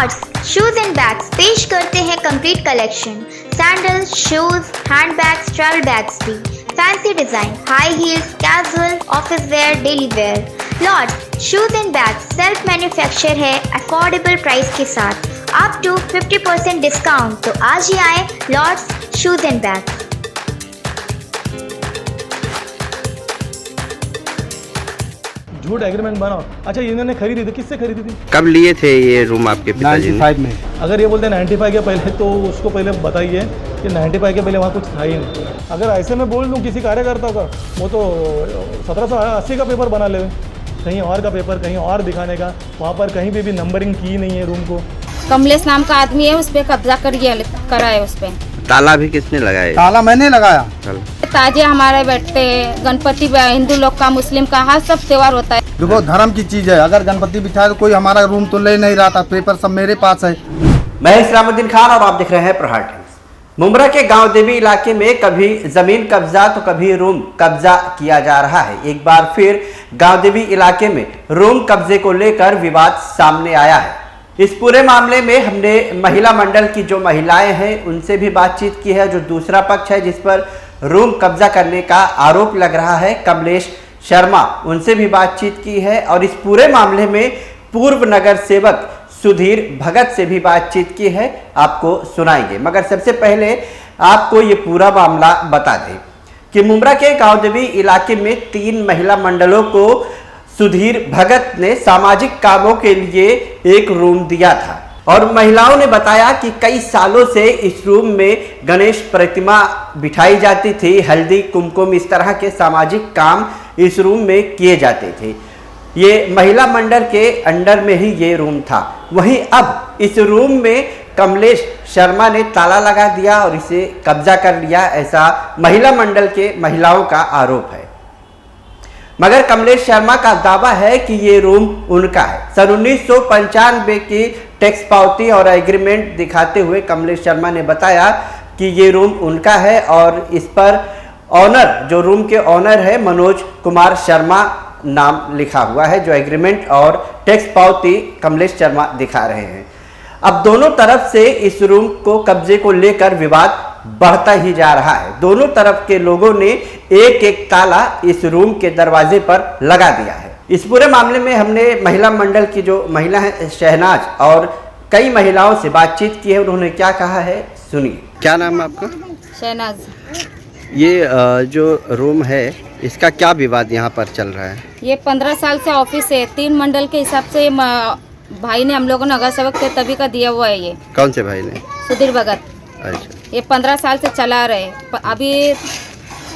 Lord's shoes and bags पेश करते हैं complete collection. Sandals, shoes, hand bags, travel bags भी, fancy design, high heels, casual, office wear, daily wear. Lords shoes and bags self manufacture है affordable price के साथ, up to 50% discount. तो आज ही आए लॉर्ड्स शूज एंड बैग्स। झूठ agreement बनाओ। अच्छा, इन्होंने खरीदी थी, किससे खरीदी थी? कब लिए थे ये रूम आपके पिताजी ने? 95 में। अगर ये बोलते हैं 95 के पहले, तो उसको पहले बताइए कि 95 के पहले वहाँ कुछ था ही नहीं। अगर ऐसे मैं बोल दूँ किसी कार्यकर्ता का, वो तो 1780 का पेपर बना ले, कहीं और का पेपर कहीं और दिखाने का। वहाँ पर कहीं भी नंबरिंग की नहीं है रूम को। कमलेश नाम का आदमी है, उस पर कब्जा करा है। उस पर ताला भी किसने लगाया? ताला मैंने लगाया। ताजे हमारे बैठते हैं, गणपति हिंदू लोग का, मुस्लिम का, हर सब त्योहार होता है। देखो धर्म की चीज है, अगर गणपति बिठाए तो कोई हमारा रूम तो ले नहीं रहा था, पेपर सब मेरे पास है। मैं इस्लामुद्दीन खान और आप देख रहे हैं प्रहार टाइम्स। मुंब्रा के गांव देवी इलाके में कभी जमीन कब्जा तो कभी रूम कब्जा किया जा रहा है। एक बार फिर गांव देवी इलाके में रूम कब्जे को लेकर विवाद सामने आया है। इस पूरे मामले में हमने महिला मंडल की जो महिलाएं हैं उनसे भी बातचीत की है। जो दूसरा पक्ष है जिस पर रूम कब्जा करने का आरोप लग रहा है, कमलेश शर्मा, उनसे भी बातचीत की है। और इस पूरे मामले में पूर्व नगर सेवक सुधीर भगत से भी बातचीत की है, आपको सुनाएंगे। मगर सबसे पहले आपको ये पूरा मामला बता दें कि मुंब्रा के गांव देवी इलाके में 3 महिला मंडलों को सुधीर भगत ने सामाजिक कामों के लिए एक रूम दिया था और महिलाओं ने बताया कि कई सालों से इस रूम में गणेश प्रतिमा बिठाई जाती थी, हल्दी कुमकुम इस तरह के सामाजिक काम इस रूम में किए जाते थे। ये महिला मंडल के अंडर में ही ये रूम था। वहीं अब इस रूम में कमलेश शर्मा ने ताला लगा दिया और इसे कब्जा कर लिया, ऐसा महिला मंडल के महिलाओं का आरोप है। मगर कमलेश शर्मा का दावा है कि ये रूम उनका है। सन 1995 की टैक्स पावती और एग्रीमेंट दिखाते हुए कमलेश शर्मा ने बताया कि ये रूम उनका है और इस पर ऑनर, जो रूम के ऑनर है, मनोज कुमार शर्मा नाम लिखा हुआ है। जो एग्रीमेंट और टैक्स पावती कमलेश शर्मा दिखा रहे हैं। अब दोनों तरफ से इस रूम को कब्जे को लेकर विवाद बढ़ता ही जा रहा है। दोनों तरफ के लोगों ने एक एक ताला इस रूम के दरवाजे पर लगा दिया है। इस पूरे मामले में हमने महिला मंडल की जो महिला है शहनाज और कई महिलाओं से बातचीत की है। उन्होंने क्या कहा है, सुनिए। क्या नाम है आपका? शहनाज। ये जो रूम है इसका क्या विवाद यहाँ पर चल रहा है? ये 15 साल से ऑफिस है। 3 मंडल के हिसाब से भाई ने, हम लोगों ने नगर सेवक थे तभी का दिया हुआ है। ये कौन से भाई ने? सुधीर भगत। अच्छा। ये 15 साल से चला रहे। अभी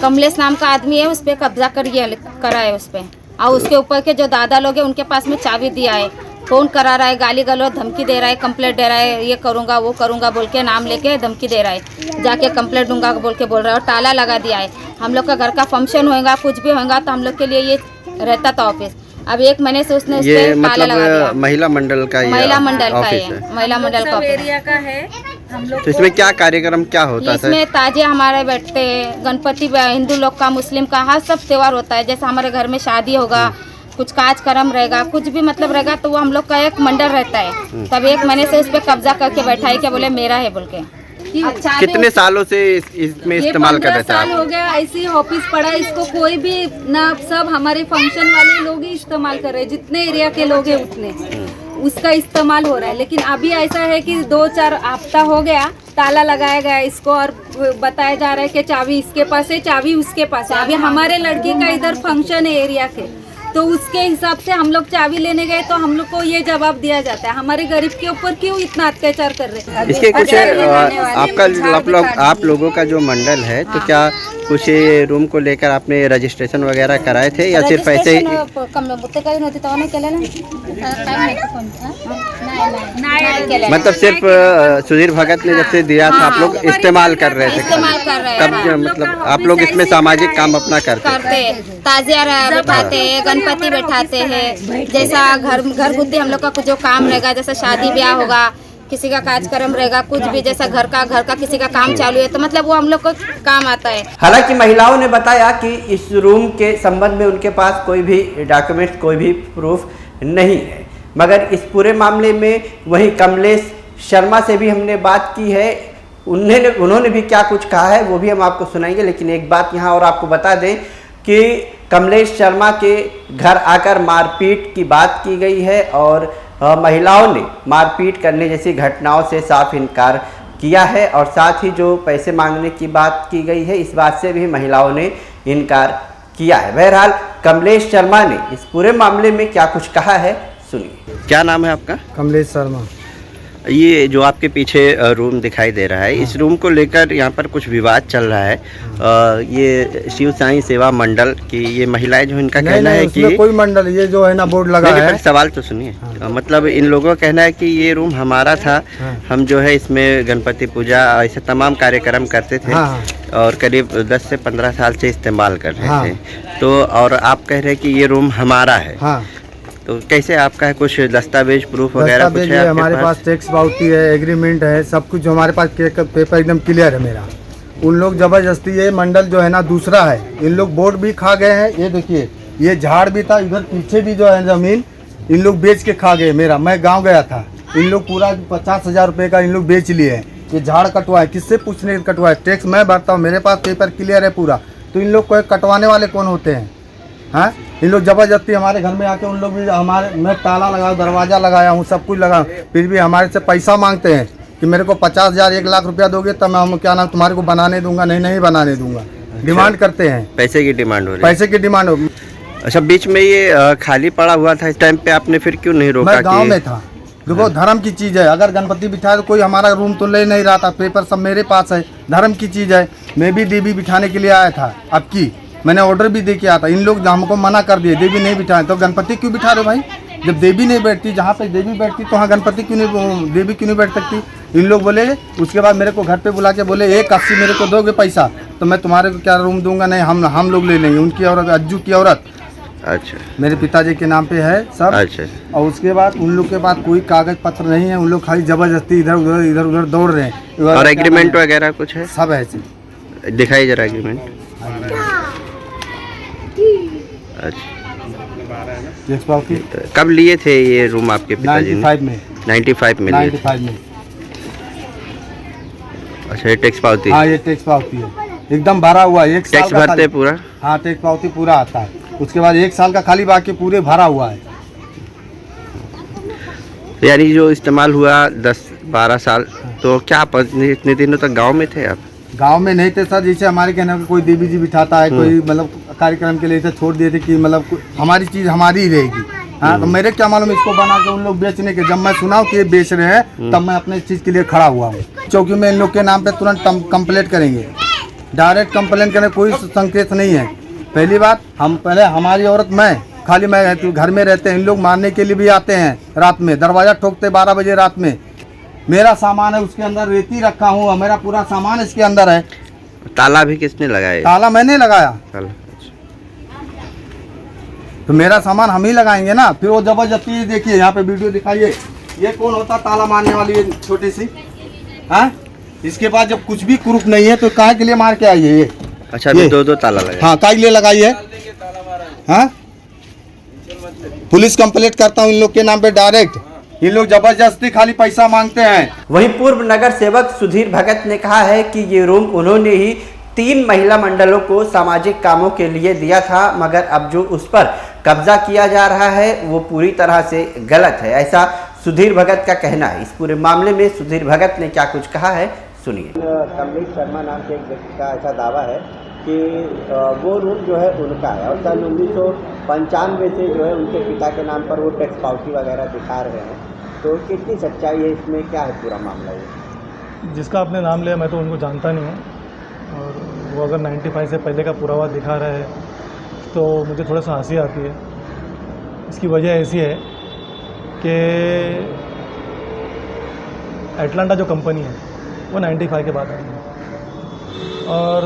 कमलेश नाम का आदमी है, उस पर कब्जा करा है उस पर। और उसके ऊपर के जो दादा लोग हैं उनके पास में चाबी दिया है। फोन करा रहा है, गाली गलौज धमकी दे रहा है, कंप्लेंट दे रहा है, ये करूँगा वो करूँगा बोल के नाम लेके धमकी दे रहा है। जाके कंप्लेंट दूंगा बोल के बोल रहा है और ताला लगा दिया है। हम लोग का घर का फंक्शन होगा, कुछ भी होगा तो हम लोग के लिए ये रहता था ऑफिस। अब 1 महीने से उसने उस पर ताला लगा दिया। महिला मंडल का ये महिला मंडल का ऑफिस है, महिला मंडल का एरिया का है। हम लोग तो इसमें क्या कार्यक्रम क्या होता है? इसमें ताजे हमारे बैठते हैं, गणपति हिंदू लोग का, मुस्लिम का, हर सब त्योहार होता है। जैसे हमारे घर में शादी होगा, कुछ कार्यक्रम रहेगा, कुछ भी मतलब रहेगा तो वो हम लोग का एक मंडल रहता है। तब 1 महीने से उस पर कब्जा करके बैठा है, क्या बोले मेरा है बोल के। अच्छा, कितने सालों से इसमें इस्तेमाल कर रहे थे? 15 साल हो गया ऐसी ऑफिस पड़ा, इसको कोई भी ना, सब हमारे फंक्शन वाले लोग ही इस्तेमाल कर रहे हैं। जितने एरिया के लोग हैं उतने उसका इस्तेमाल हो रहा है। लेकिन अभी ऐसा है कि 2-4 हफ्ता हो गया ताला लगाया गया इसको और बताया जा रहा है कि चाबी इसके पास है, चाबी उसके पास है। अभी हमारे लड़की का इधर फंक्शन है एरिया के, तो उसके हिसाब से हम लोग चाबी लेने गए तो हम लोग को ये जवाब दिया जाता है, हमारे गरीब के ऊपर क्यों इतना अत्याचार कर रहे हैं। इसके कुछ आप लोगों का जो मंडल है तो क्या कुछ रूम को लेकर आपने रजिस्ट्रेशन वगैरह कराए थे या सिर्फ ऐसे ही? मतलब सिर्फ सुधीर भगत ने जब से दिया था आप लोग इस्तेमाल कर रहे थे? तब मतलब आप लोग इसमें सामाजिक काम अपना करते? ताजिया बैठाते हैं, गणपति बैठाते हैं, जैसा घर गुद्दी हम लोग का कुछ जो काम रहेगा, जैसा शादी ब्याह होगा, किसी का कार्यक्रम रहेगा, कुछ भी जैसा घर का किसी का काम चालू है तो मतलब वो हम लोग को काम आता है। हालांकि महिलाओं ने बताया कि इस रूम के संबंध में उनके पास कोई भी डॉक्यूमेंट, कोई भी प्रूफ नहीं है। मगर इस पूरे मामले में वहीं कमलेश शर्मा से भी हमने बात की है, उन्होंने भी क्या कुछ कहा है वो भी हम आपको सुनाएंगे। लेकिन एक बात यहाँ और आपको बता दें कि कमलेश शर्मा के घर आकर मारपीट की बात की गई है और महिलाओं ने मारपीट करने जैसी घटनाओं से साफ इनकार किया है और साथ ही जो पैसे मांगने की बात की गई है इस बात से भी महिलाओं ने इनकार किया है। बहरहाल कमलेश शर्मा ने इस पूरे मामले में क्या कुछ कहा है सुनिए। क्या नाम है आपका? कमलेश शर्मा। ये जो आपके पीछे रूम दिखाई दे रहा है, इस रूम को लेकर यहाँ पर कुछ विवाद चल रहा है। ये शिव साई सेवा मंडल की ये महिलाएं जो इनका कहना है कि कोई मंडल ये जो है ना बोर्ड लगा है। सवाल तो सुनिए। मतलब इन लोगों का कहना है कि ये रूम हमारा था, हम जो है इसमें गणपति पूजा ऐसे तमाम कार्यक्रम करते थे और करीब 10 से 15 साल से इस्तेमाल कर रहे थे। तो और आप कह रहे हैं कि ये रूम हमारा है, तो कैसे आपका है? कुछ दस्तावेज प्रूफ वगैरह कुछ है? हमारे पास टैक्स पावती है, एग्रीमेंट है, सब कुछ हमारे पास पेपर एकदम क्लियर है मेरा। उन लोग जबरदस्ती ये मंडल जो है ना दूसरा है, इन लोग बोर्ड भी खा गए हैं। ये देखिए ये झाड़ भी था, इधर पीछे भी जो है जमीन इन लोग बेच के खा गए मेरा। मैं गाँव गया था, इन लोग पूरा 50,000 रुपये का इन लोग बेच लिए हैं। ये झाड़ कटवाए, किससे पूछने कटवाए? टैक्स मैं भरता हूँ, मेरे पास पेपर क्लियर है पूरा। तो इन लोग को कटवाने वाले कौन होते हैं? हाँ, इन लोग जबरदस्ती हमारे घर में आके उन लोग भी मैं ताला लगाया, दरवाजा लगाया हूँ, सब कुछ लगा, फिर भी हमारे से पैसा मांगते हैं कि मेरे को 50,000 1 लाख रुपया दोगे तब मैं हम क्या नाम तुम्हारे को बनाने दूंगा। नहीं बनाने दूंगा। डिमांड करते हैं, पैसे की डिमांड हो रही है। पैसे की डिमांड हो। अच्छा, बीच में ये खाली पड़ा हुआ था, इस टाइम पे आपने फिर क्यों नहीं रोका? मैं गाँव में था। देखो धर्म की चीज़ है, अगर गणपति बिठाए तो कोई हमारा रूम तो ले नहीं रहा था, पेपर सब मेरे पास है, धर्म की चीज़ है। मैं भी देवी बिठाने के लिए आया था, अब की मैंने ऑर्डर भी दे के आया था। इन लोग हमको मना कर दिए, देवी नहीं बिठाए। तो गणपति क्यों बिठा रहे भाई? जब देवी नहीं बैठती, जहाँ पे देवी बैठती तो वहाँ गणपति क्यों नहीं, देवी क्यों नहीं बैठ सकती? इन लोग बोले, उसके बाद मेरे को घर पे बुला के बोले 180 मेरे को दोगे पैसा तो मैं तुम्हारे को क्या रूम दूंगा? नहीं, हम लोग ले लेंगे। उनकी औरत, अज्जू की औरत, अच्छा, मेरे पिताजी के नाम पे है सब। अच्छा। और उसके बाद उन लोग के पास कोई कागज पत्र नहीं है, उन लोग खाली जबरदस्ती इधर उधर दौड़ रहे हैं। और एग्रीमेंट वगैरह कुछ है? सब है, दिखाई जरा एग्रीमेंट। अच्छा, कब लिए थे ये रूम आपके पिताजी ने? 95 में। 95 में। अच्छा, ये टैक्स पावती? हाँ, ये टैक्स पावती है, एकदम भरा हुआ है। एक टैक्स भरते पूरा? हाँ, टैक्स पावती पूरा आता है। उसके बाद 1 साल का खाली बाकी पूरे भरा हुआ है। यानी जो इस्तेमाल हुआ 10-12 साल, तो क्या आप इतने दिनों तक गांव में थे? आप गांव में नहीं थे सर। जैसे हमारे कहने कोई देवी जी बिठाता है, कोई मतलब कार्यक्रम के लिए इसे छोड़ दिए थे कि मतलब हमारी चीज़ हमारी ही रहेगी। हाँ, तो मेरे क्या मालूम इसको बना के उन लोग बेचने के। जब मैं सुना कि ये बेच रहे हैं तब मैं अपने चीज़ के लिए खड़ा हुआ हूँ। चौकी में इन लोग के नाम पे तुरंत कंप्लेंट करेंगे, डायरेक्ट कंप्लेंट करने कोई संकेत नहीं है। पहली बात, हमारी औरत मैं घर में रहते हैं, इन लोग मारने के लिए भी आते हैं रात में, दरवाज़ा ठोकते 12 बजे रात में। मेरा सामान है उसके अंदर, रेती रखा हूँ, मेरा पूरा सामान इसके अंदर है। ताला भी किसने लगाया? ताला मैंने लगाया। तो मेरा सामान हम ही लगाएंगे ना। फिर वो जबरदस्ती, देखिए यहाँ पे वीडियो दिखाइए, ये कौन होता ताला मारने वाली ये छोटी सी? हाँ, इसके पास जब कुछ भी प्रूफ नहीं है तो काहे के लिए मार के आइए ये? अच्छा, अभी 2 ताला लगाए। हाँ, काहे लिए लगाइए? हाँ, पुलिस कंप्लेंट करता हूँ इन लोग के नाम पे डायरेक्ट। ये लोग जबरदस्ती खाली पैसा मांगते हैं। वहीं पूर्व नगर सेवक सुधीर भगत ने कहा है कि ये रूम उन्होंने ही 3 महिला मंडलों को सामाजिक कामों के लिए दिया था, मगर अब जो उस पर कब्जा किया जा रहा है वो पूरी तरह से गलत है, ऐसा सुधीर भगत का कहना है। इस पूरे मामले में सुधीर भगत ने क्या कुछ कहा है सुनिए। कमलेश शर्मा नाम के एक व्यक्ति का ऐसा दावा है कि वो रूम जो है उनका है और सन 1995 से जो है उनके पिता के नाम पर वो टैक्स पावती वगैरह दिखा रहे हैं। तो कितनी सच्चाई है इसमें, क्या है पूरा मामला? ये जिसका आपने नाम लिया मैं तो उनको जानता नहीं हूँ, और वो अगर 95 से पहले का पुरावा दिखा रहा है तो मुझे थोड़ा सा हंसी आती है। इसकी वजह ऐसी है कि एटलांटा जो कंपनी है वो 95 के बाद आई है और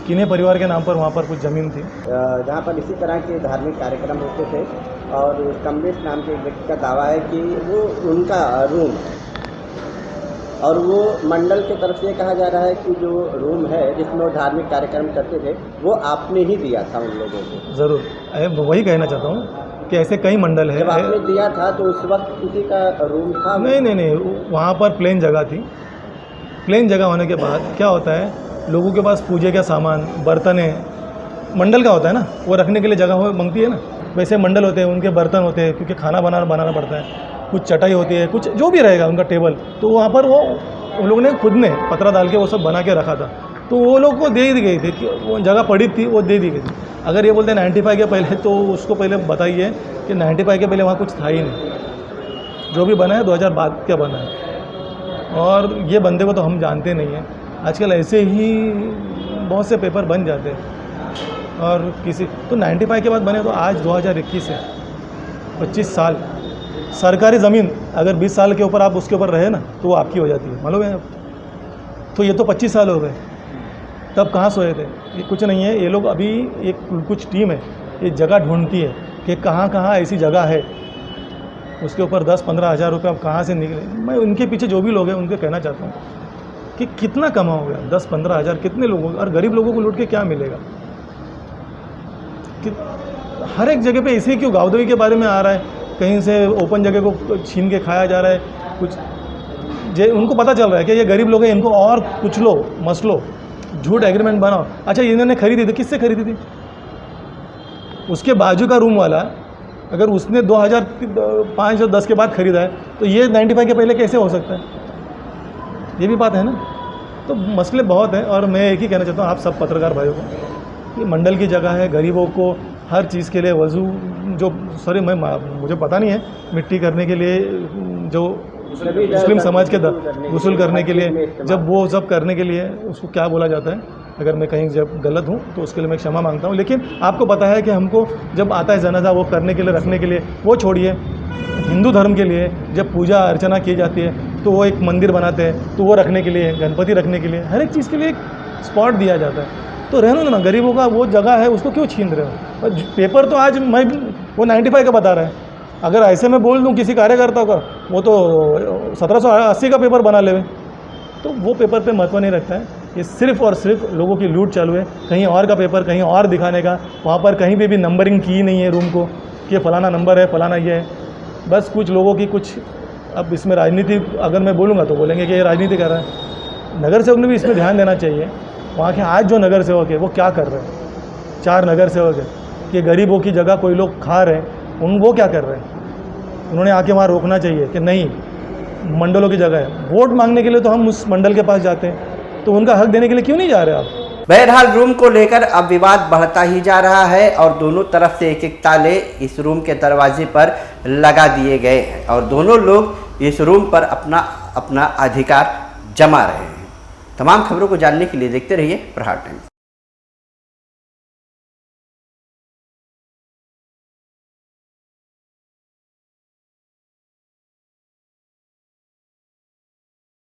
किन्हीं परिवार के नाम पर वहाँ पर कुछ ज़मीन थी जहाँ पर इसी तरह के धार्मिक कार्यक्रम होते थे। और कमलेश नाम के एक व्यक्ति का दावा है कि वो उनका रूम, और वो मंडल की तरफ से कहा जा रहा है कि जो रूम है जिसमें वो धार्मिक कार्यक्रम करते थे वो आपने ही दिया था उन लोगों को। ज़रूर, वही कहना चाहता हूँ कि ऐसे कई मंडल है। जब आपने दिया था तो उस वक्त किसी का रूम था? नहीं, वहाँ पर प्लेन जगह थी। प्लेन जगह होने के बाद क्या होता है, लोगों के पास पूजे का सामान, बर्तन मंडल का होता है ना, वो रखने के लिए जगह मांगती है ना। वैसे मंडल होते हैं, उनके बर्तन होते हैं, क्योंकि खाना बनाना पड़ता है, कुछ चटाई होती है, कुछ जो भी रहेगा उनका टेबल, तो वहाँ पर वो उन लोगों ने खुद ने पतरा डाल के वो सब बना के रखा था। तो वो लोग को दे दी गई थी कि वो जगह पड़ी थी, वो दे दी गई थी। अगर ये बोलते हैं 95 के पहले, तो उसको पहले बताइए कि 95 के पहले वहाँ कुछ था ही नहीं। जो भी बना है 2000 बाद क्या बना है। और ये बंदे को तो हम जानते नहीं हैं। आजकल ऐसे ही बहुत से पेपर बन जाते हैं, और किसी तो 95 के बाद बने, तो आज 2021 है, 25 साल। सरकारी ज़मीन अगर 20 साल के ऊपर आप उसके ऊपर रहे ना, तो वो आपकी हो जाती है, मालूम है। तो ये तो 25 साल हो गए, तब कहाँ सोए थे। ये कुछ नहीं है, ये लोग अभी एक कुछ टीम है, ये जगह ढूंढती है कि कहाँ कहाँ ऐसी जगह है, उसके ऊपर 10-15 हज़ार रुपये अब कहाँ से निकले। मैं उनके पीछे जो भी लोग हैं उनको कहना चाहता हूँ कि कितना कमाओगे, 10-15 हज़ार कितने लोगों, और गरीब लोगों को लूट के क्या मिलेगा। कि हर एक जगह पे इसी क्यों गाँवदेवी के बारे में आ रहा है, कहीं से ओपन जगह को छीन के खाया जा रहा है, कुछ उनको पता चल रहा है कि ये गरीब लोग हैं, इनको और कुछ लो, मस लो, झूठ एग्रीमेंट बनाओ। अच्छा, इन्होंने खरीदी थी, किससे खरीदी थी? उसके बाजू का रूम वाला, अगर उसने 2005 और 10 के बाद खरीदा है, तो ये 95 के पहले कैसे हो सकता है? ये भी बात है ना। तो मसले बहुत हैं, और मैं एक ही कहना चाहता हूँ आप सब पत्रकार भाइयों को, ये मंडल की जगह है, गरीबों को हर चीज़ के लिए वजू जो मुझे पता नहीं है, मिट्टी करने के लिए, जो मुस्लिम समाज के वसूल करने के लिए, जब वो सब करने के लिए उसको क्या बोला जाता है, अगर मैं कहीं जब गलत हूँ तो उसके लिए मैं क्षमा मांगता हूँ। लेकिन आपको पता है कि हमको जब आता है जनाजा, वो करने के लिए, रखने के लिए, वो छोड़िए, हिंदू धर्म के लिए जब पूजा अर्चना की जाती है तो वो एक मंदिर बनाते हैं, तो वो रखने के लिए, गणपति रखने के लिए, हर एक चीज़ के लिए एक स्पॉट दिया जाता है। तो रहने दो ना, गरीबों का वो जगह है, उसको क्यों छीन रहे हो? पेपर तो आज वो 95 का बता रहा है। अगर ऐसे मैं बोल दूं किसी कार्यकर्ता का, वो तो 1780 का पेपर बना ले, तो वो पेपर पे महत्व नहीं रखता है। ये सिर्फ और सिर्फ लोगों की लूट चालू है, कहीं और का पेपर कहीं और दिखाने का। वहाँ पर कहीं भी नंबरिंग की नहीं है रूम को कि फलाना नंबर है, फलाना ये है। बस कुछ लोगों की कुछ, अब इसमें राजनीति अगर मैं बोलूँगा तो बोलेंगे कि ये राजनीति कर रहा है। नगर सेवक ने भी इसमें ध्यान देना चाहिए। वहाँ के आज जो नगर सेवक है वो क्या कर रहे हैं, 4 नगर सेवक है कि गरीबों की जगह कोई लोग खा रहे हैं, वो क्या कर रहे हैं? उन्होंने आके वहाँ रोकना चाहिए कि नहीं, मंडलों की जगह है। वोट मांगने के लिए तो हम उस मंडल के पास जाते हैं, तो उनका हक देने के लिए क्यों नहीं जा रहे आप? बहरहाल रूम को लेकर अब विवाद बढ़ता ही जा रहा है और दोनों तरफ से एक ताले इस रूम के दरवाजे पर लगा दिए गए हैं और दोनों लोग इस रूम पर अपना अपना अधिकार जमा रहे हैं। तमाम खबरों को जानने के लिए देखते रहिए प्रहार टाइम्स।